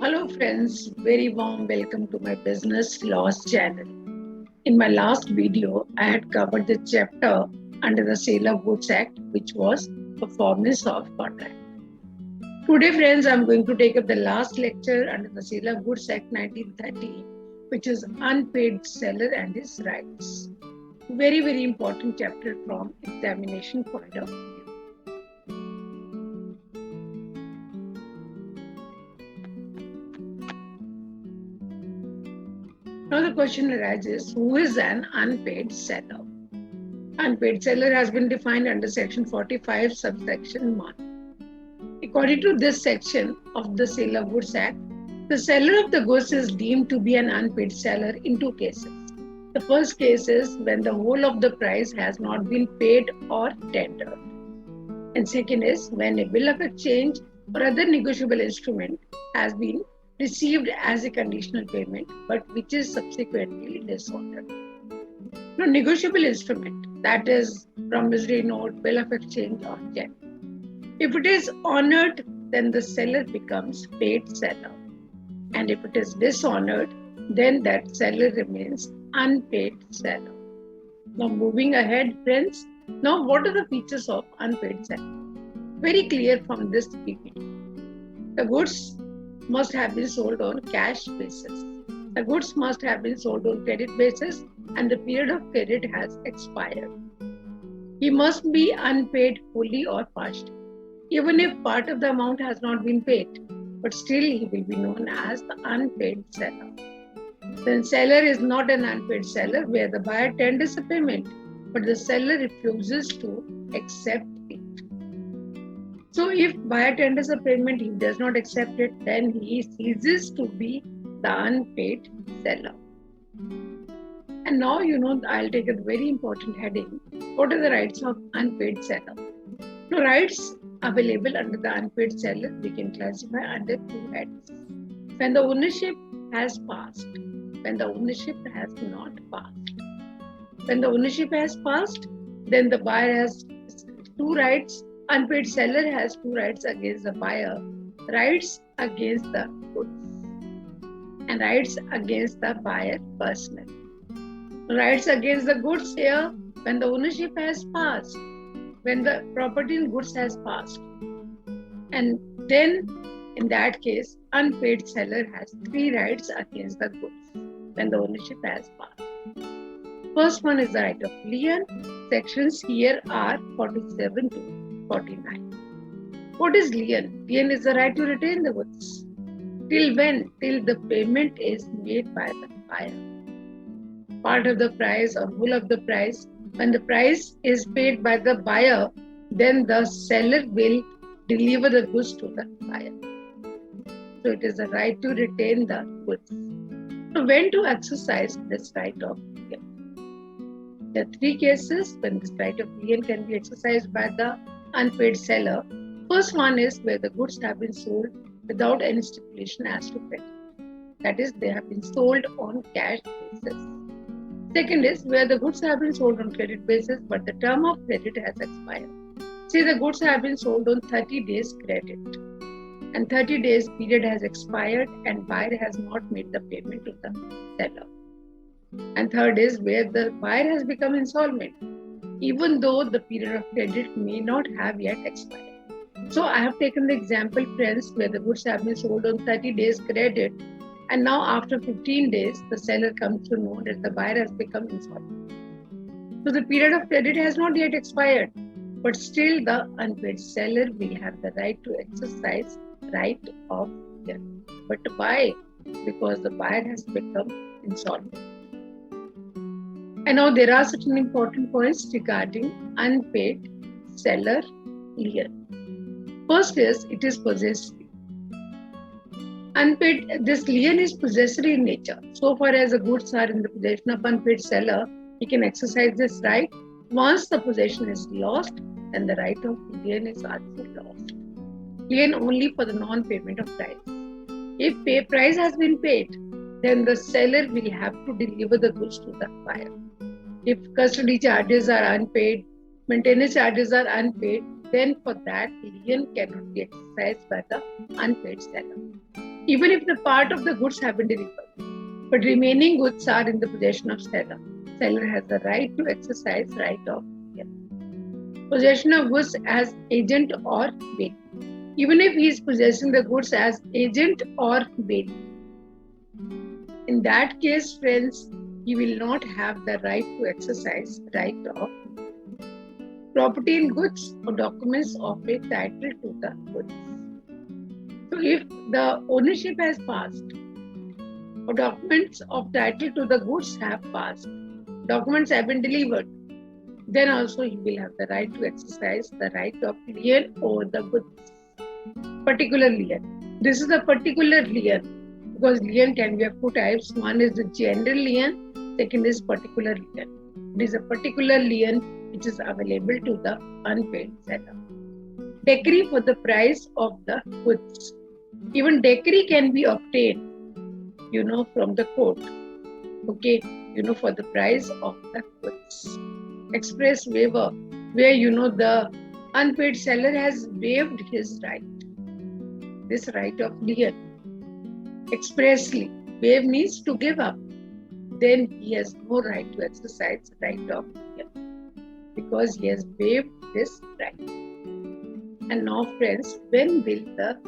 Hello friends, very warm welcome to my business laws channel. In my last video, I had covered the chapter under the Sale of Goods Act, which was performance of contract. Today friends, I am going to take up the last lecture under the Sale of Goods Act 1930, which is unpaid seller and his rights. Very important chapter from examination point of view. Now the question arises, who is an unpaid seller? Unpaid seller has been defined under section 45 subsection 1. According to this section of the Sale of Goods Act, the seller of the goods is deemed to be an unpaid seller in two cases. The first case is when the whole of the price has not been paid or tendered. And second is when a bill of exchange or other negotiable instrument has been received as a conditional payment, but which is subsequently dishonored. Now, negotiable instrument, that is promissory note, bill of exchange, or check. If it is honored, then the seller becomes paid seller. And if it is dishonored, then that seller remains unpaid seller. Now, moving ahead, friends. Now, what are the features of unpaid seller? Very clear from this PPT. The goods must have been sold on cash basis. The goods must have been sold on credit basis and the period of credit has expired. He must be unpaid fully or partially. Even if part of the amount has not been paid, but still he will be known as the unpaid seller. Then seller is not an unpaid seller where the buyer tenders a payment, but the seller refuses to accept it. So if buyer tenders a payment, he does not accept it, then he ceases to be the unpaid seller. And now I'll take a very important heading. What are the rights of unpaid seller? Now, rights available under the unpaid seller we can classify under two heads. When the ownership has passed, when the ownership has not passed. When the ownership has passed, then the buyer has two rights. Unpaid seller has two rights against the buyer, rights against the goods, and rights against the buyer personally. Rights against the goods here, when the ownership has passed, when the property and goods has passed. And then, in that case, unpaid seller has three rights against the goods, when the ownership has passed. First one is the right of lien. Sections here are 47 to 49. What is lien? Lien is the right to retain the goods. Till when? Till the payment is made by the buyer. Part of the price or whole of the price. When the price is paid by the buyer, then the seller will deliver the goods to the buyer. So it is the right to retain the goods. So when to exercise this right of lien? There are three cases when this right of lien can be exercised by the unpaid seller. First one is where the goods have been sold without any stipulation as to credit. That is, they have been sold on cash basis. Second is where the goods have been sold on credit basis, but the term of credit has expired. Say the goods have been sold on 30 days credit, and 30 days period has expired and buyer has not made the payment to the seller. And third is where the buyer has become insolvent, even though the period of credit may not have yet expired. So I have taken the example, friends, where the goods have been sold on 30 days credit, and now after 15 days, the seller comes to know that the buyer has become insolvent. So the period of credit has not yet expired, but still the unpaid seller will have the right to exercise right of lien. But why? Because the buyer has become insolvent. And now there are certain important points regarding unpaid seller lien. First is it is possessory. Unpaid, this lien is possessory in nature. So far as the goods are in the possession of unpaid seller, he can exercise this right. Once the possession is lost, then the right of lien is also lost. Lien only for the non-payment of price. If price has been paid, then the seller will have to deliver the goods to the buyer. If custody charges are unpaid, maintenance charges are unpaid, then for that lien cannot be exercised by the unpaid seller. even if the part of the goods have been delivered, but remaining goods are in the possession of seller. Seller has the right to exercise right of lien. Possession of goods as agent or bailey. Even if he is possessing the goods as agent or bailey, in that case, friends, he will not have the right to exercise right of property in goods or documents of a title to the goods. So if the ownership has passed or documents of title to the goods have passed, documents have been delivered, then also he will have the right to exercise the right of lien over the goods. Particular lien. This is a particular lien because lien can be of two types. One is the general lien, second is particular lien. It is a particular lien which is available to the unpaid seller. Decree for the price of the goods. Even decree can be obtained, from the court. Okay, for the price of the goods. Express waiver, where the unpaid seller has waived his right. This right of lien. Expressly. Waive means to give up. Then he has no right to exercise right of lien because he has waived this right. And now, friends, when will the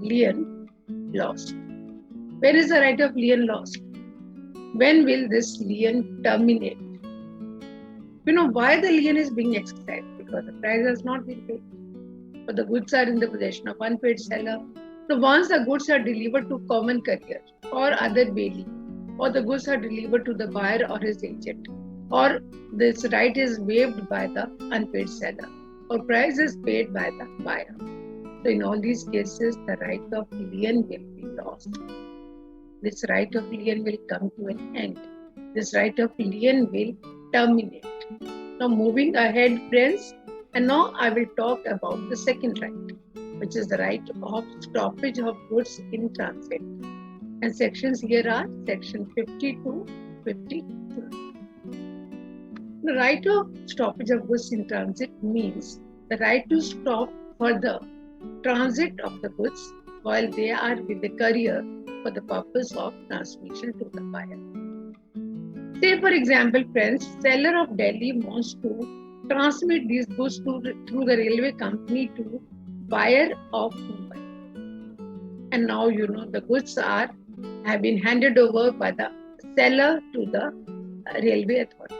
lien lost? When is the right of lien lost? When will this lien terminate? Why the lien is being exercised? Because the price has not been paid. But the goods are in the possession of unpaid seller. So once the goods are delivered to common carrier or other bailey, or the goods are delivered to the buyer or his agent, or this right is waived by the unpaid seller, or price is paid by the buyer. So in all these cases, the right of lien will be lost. This right of lien will come to an end. This right of lien will terminate. Now moving ahead, friends, and now I will talk about the second right, which is the right of stoppage of goods in transit. And sections here are section 50 to 52. The right of stoppage of goods in transit means the right to stop further transit of the goods while they are with the courier for the purpose of transmission to the buyer. Say, for example, friends, seller of Delhi wants to transmit these goods through the railway company to buyer of Mumbai. And now, the goods have been handed over by the seller to the railway authority.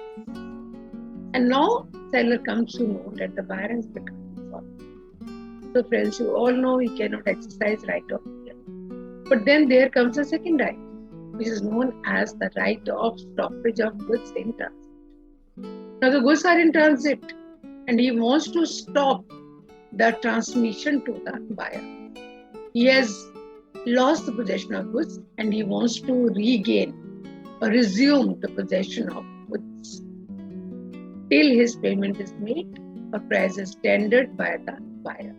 And now, seller comes to know that the buyer has become insolvent. So, friends, you all know he cannot exercise right of lien. But then there comes a second right, which is known as the right of stoppage of goods in transit. Now the goods are in transit and he wants to stop the transmission to the buyer. He has lost the possession of goods and he wants to regain or resume the possession of goods till his payment is made or price is tendered by the buyer.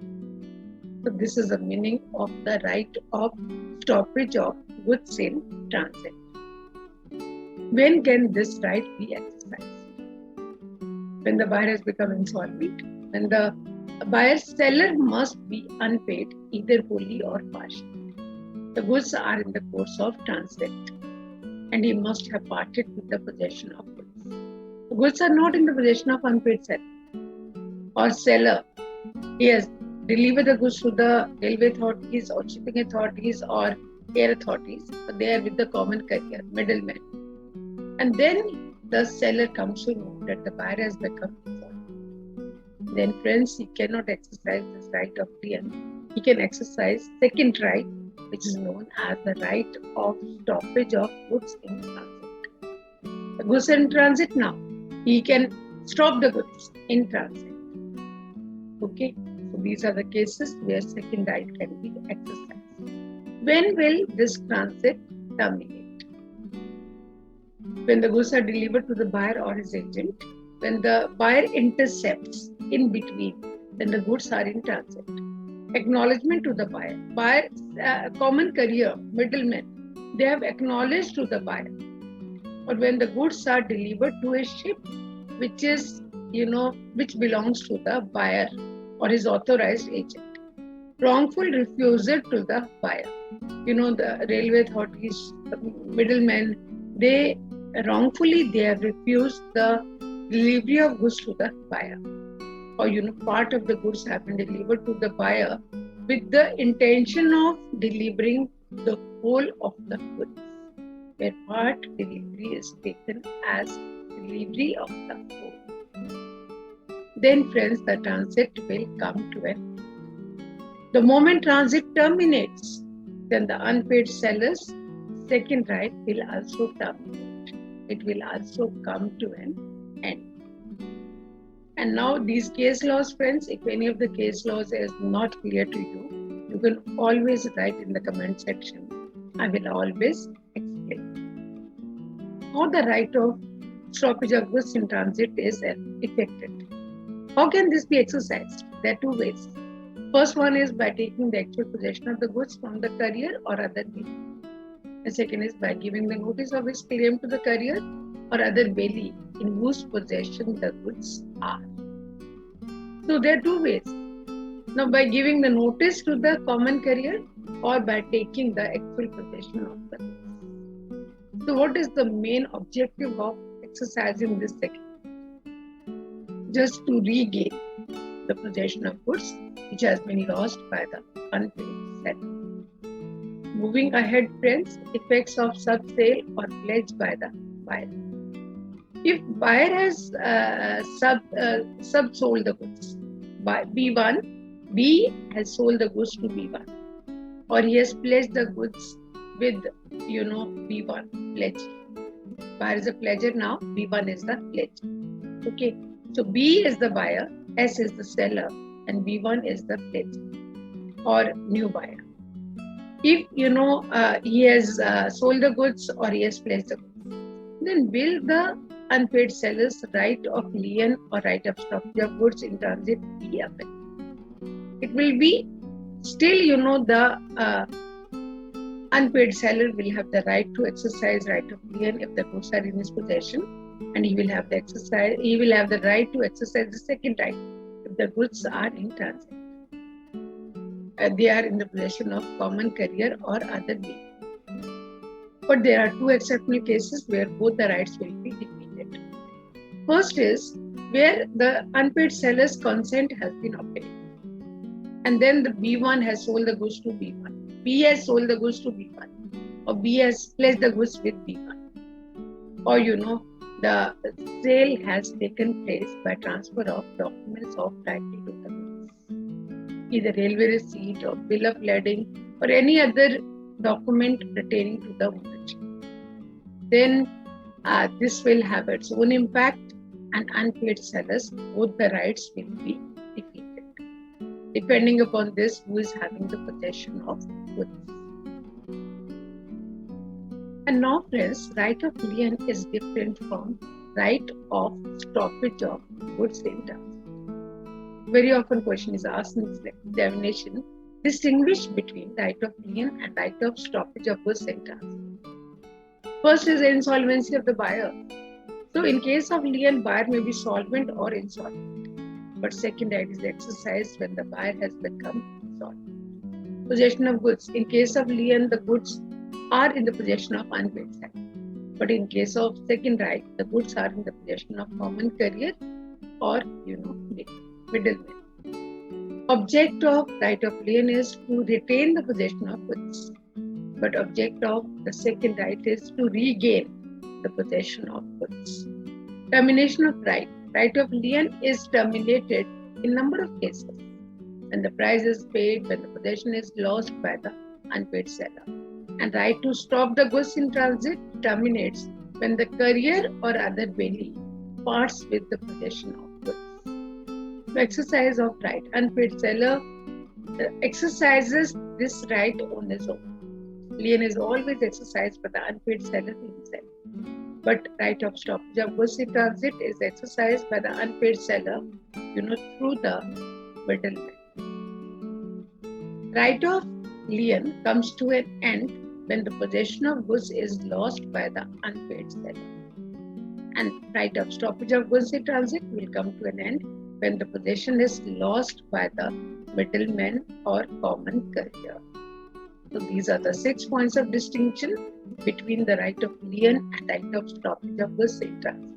So this is the meaning of the right of stoppage of goods in transit. When can this right be exercised? When the buyer has become insolvent, when the buyer's seller must be unpaid either wholly or partially. The goods are in the course of transit and he must have parted with the possession of goods. The goods are not in the possession of unpaid seller or seller. He has delivered the goods to the railway authorities or shipping authorities or air authorities, but they are with the common carrier, middleman. And then the seller comes to know that the buyer has become insolvent. Then, friends, he cannot exercise this right of lien. He can exercise second right, which is known as the right of stoppage of goods in transit. The goods are in transit now. He can stop the goods in transit. Okay, so these are the cases where second right can be exercised. When will this transit terminate? When the goods are delivered to the buyer or his agent, when the buyer intercepts in between, then the goods are in transit. Acknowledgement to the buyer. Buyer, common carrier, middlemen, they have acknowledged to the buyer. Or when the goods are delivered to a ship, which is, which belongs to the buyer or his authorized agent. Wrongful refusal to the buyer. the railway authorities, the middlemen, they wrongfully they have refused the delivery of goods to the buyer, or part of the goods have been delivered to the buyer with the intention of delivering the whole of the goods, where part delivery is taken as delivery of the whole. Then friends, the transit will come to an end. The moment transit terminates, then the unpaid seller's second right will also terminate. It will also come to an end. And now these case laws, friends, if any of the case laws is not clear to you, you can always write in the comment section. I will always explain. How the right of stoppage of goods in transit is effected. How can this be exercised? There are two ways. First one is by taking the actual possession of the goods from the courier or other bailee. The second is by giving the notice of his claim to the courier or other bailee in whose possession the goods are. So there are two ways. Now by giving the notice to the common courier or by taking the actual possession of the goods. So what is the main objective of exercising this second? Just to regain the possession of goods which has been lost by the unpaid seller. Moving ahead, friends, effects of sub-sale or pledge by the buyer. If buyer has sub-sold the goods by B1, B has sold the goods to B1, or he has pledged the goods with B1 pledge. Buyer is a pledger now, B1 is the pledge. Okay, so B is the buyer, S is the seller, and B1 is the pledge or new buyer. If he has sold the goods or he has pledged the goods, then will the unpaid seller's right of lien or right of stoppage of goods in transit be affected? It will be still, the unpaid seller will have the right to exercise right of lien if the goods are in his possession, and he will have the right to exercise the second right if the goods are in transit. They are in the possession of common courier or other bailee. But there are two exceptional cases where both the rights will be defeated. First is where the unpaid seller's consent has been obtained, and then the B1 has sold the goods to B1. B has sold the goods to B1, or B has pledged the goods with B1, or the sale has taken place by transfer of documents of title to the goods, either railway receipt or bill of lading or any other document pertaining to the ownership. Then this will have its own impact, and unpaid sellers, both the rights will be defeated, depending upon this who is having the possession of goods. And now, friends, right of lien is different from right of stoppage of goods in transit. Very often question is asked in this examination, distinguish between right of lien and right of stoppage of goods in transit. First is the insolvency of the buyer. So in case of lien, buyer may be solvent or insolvent. But second right is exercised when the buyer has become insolvent. Possession of goods. In case of lien, the goods are in the possession of unpaid seller. But in case of second right, the goods are in the possession of common courier or middleman. Object of right of lien is to retain the possession of goods, but object of the second right is to regain the possession of goods. Termination of right. Right of lien is terminated in number of cases when the price is paid, when the possession is lost by the unpaid seller. And right to stop the goods in transit terminates when the courier or other bailee parts with the possession of goods. The exercise of right. Unpaid seller exercises this right on his own. Lien is always exercised by the unpaid seller himself. But right of stoppage of goods in transit is exercised by the unpaid seller, through the middleman. Right of lien comes to an end when the possession of goods is lost by the unpaid seller. And right of stoppage of goods in transit will come to an end when the possession is lost by the middleman or common courier. So these are the 6 points of distinction between the right of lien and right of stoppage of goods in transit.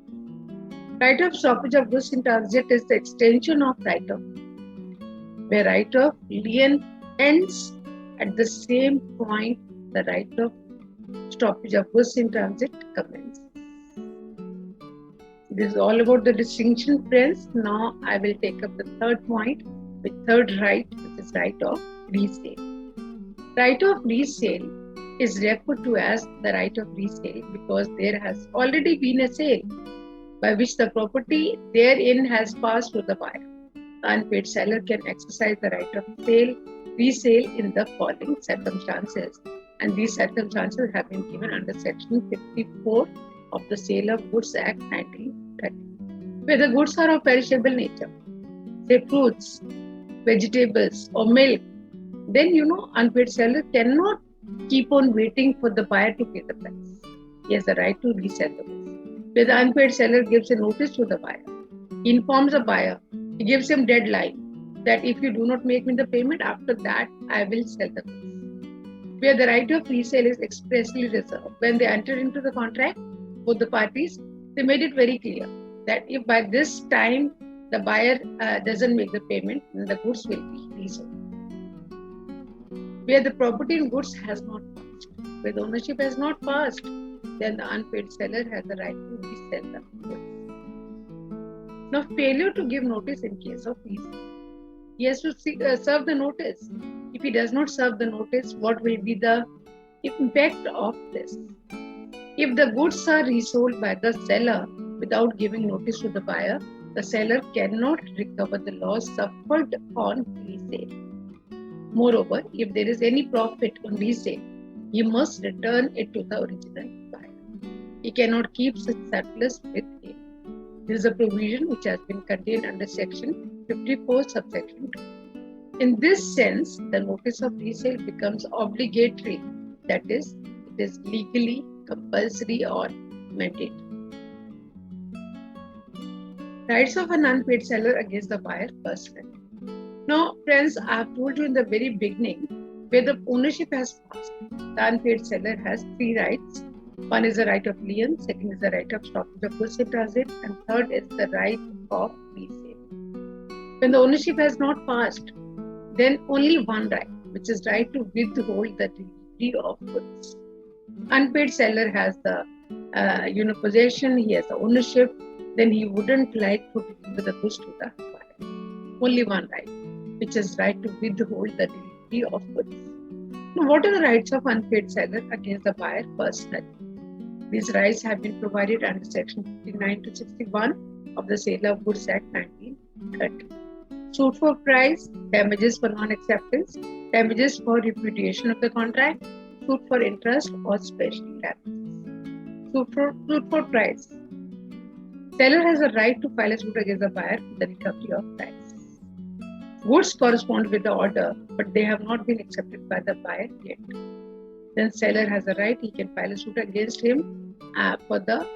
Right of stoppage of goods in transit is the extension of right of lien, where right of lien ends at the same point the right of stoppage of goods in transit commences. This is all about the distinction, friends. Now I will take up the third point, the third right, which is right of resale. Right of resale is referred to as the right of resale because there has already been a sale by which the property therein has passed to the buyer. The unpaid seller can exercise the right of resale in the following circumstances, and these circumstances have been given under Section 54 of the Sale of Goods Act 1930. Where the goods are of perishable nature, say fruits, vegetables or milk, then unpaid seller cannot keep on waiting for the buyer to pay the price. He has the right to resell the goods. Where the unpaid seller gives a notice to the buyer, he informs the buyer, he gives him deadline that if you do not make me the payment, after that I will sell the goods. Where the right of resale is expressly reserved. When they entered into the contract, both the parties, they made it very clear that if by this time the buyer doesn't make the payment, then the goods will be resold. Where the property in goods has not passed, where the ownership has not passed, then the unpaid seller has the right to resell the goods. Now, failure to give notice in case of resale. He has to serve the notice. If he does not serve the notice, what will be the impact of this? If the goods are resold by the seller without giving notice to the buyer, the seller cannot recover the loss suffered on resale. Moreover, if there is any profit on resale, he must return it to the original buyer. He cannot keep such surplus with him. This is a provision which has been contained under Section 54, subsection 2. In this sense, the notice of resale becomes obligatory, that is, it is legally compulsory or mandatory. Rights of an unpaid seller against the buyer personally. Now, friends, I have told you in the very beginning, where the ownership has passed, the unpaid seller has 3 rights. One is the right of lien, second is the right of stoppage of goods in transit, and third is the right of resale. When the ownership has not passed, then only one right, which is right to withhold the delivery of goods. Unpaid seller has the possession, he has the ownership, then he wouldn't like to deliver the goods to the buyer. Only one right, which is right to withhold the delivery of goods. Now, what are the rights of unpaid seller against the buyer personally? These rights have been provided under Section 59 to 61 of the Sale of Goods Act 1930. Suit for price, damages for non-acceptance, damages for repudiation of the contract, suit for interest or special damages. Suit for price. Seller has a right to file a suit against the buyer for the recovery of price. Goods correspond with the order, but they have not been accepted by the buyer yet. Then seller has a right, he can file a suit against him for the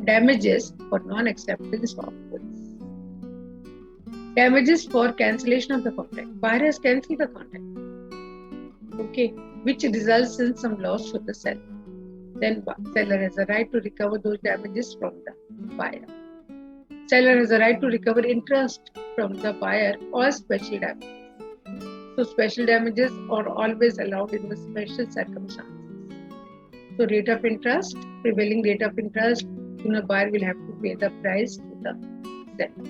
damages for non-acceptance of goods. Damages for cancellation of the contract. Buyer has cancelled the contract, which results in some loss to the seller. Then seller has a right to recover those damages from the buyer. Seller has a right to recover interest from the buyer or special damages. So special damages are always allowed in the special circumstances. So rate of interest, prevailing rate of interest, buyer will have to pay the price to the seller.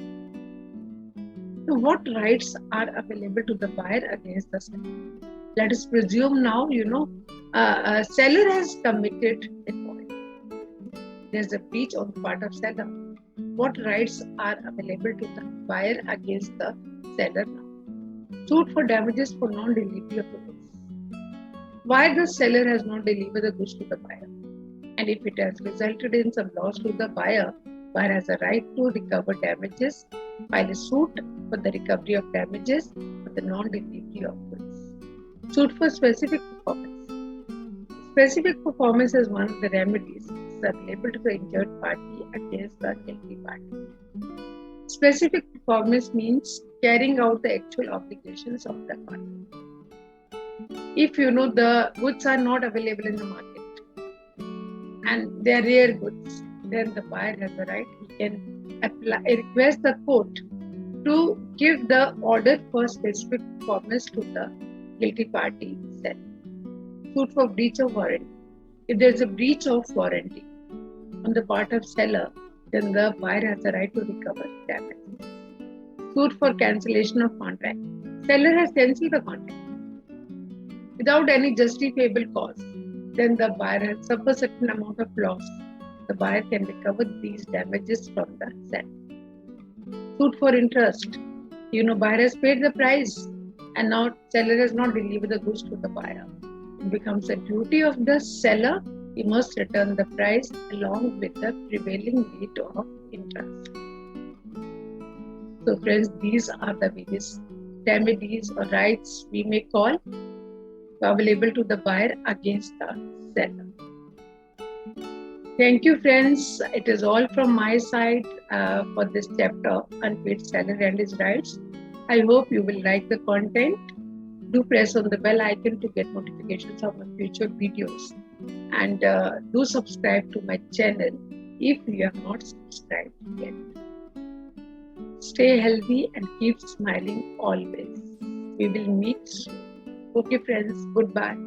So what rights are available to the buyer against the seller? Let us presume now, seller has committed a fault. There's a breach on the part of seller. What rights are available to the buyer against the seller now? Suit for damages for non-delivery of the goods. Why the seller has not delivered the goods to the buyer? And if it has resulted in some loss to the buyer has a right to recover damages, file a suit for the recovery of damages for the non-delivery of goods. Suit for specific performance. Specific performance is one of the remedies which is available to the injured party against the guilty party. Specific performance means carrying out the actual obligations of the party. If the goods are not available in the market and they are rare goods, then the buyer has the right. He can request the court to give the order for specific performance to the guilty party seller. Suit for breach of warranty. If there is a breach of warranty on the part of seller, then the buyer has the right to recover damages. Suit for cancellation of contract. Seller has cancelled the contract without any justifiable cause. Then the buyer has suffered a certain amount of loss. The buyer can recover these damages from the seller. Suit for interest. Buyer has paid the price and now seller has not delivered the goods to the buyer. It becomes a duty of the seller. He must return the price along with the prevailing rate of interest. So friends, these are the various remedies or rights we may call available to the buyer against the seller. Thank you, friends. It is all from my side for this chapter, Unpaid Seller and his rights. I hope you will like the content. Do press on the bell icon to get notifications of my future videos. And do subscribe to my channel if you have not subscribed yet. Stay healthy and keep smiling always. We will meet soon. Okay, friends. Goodbye.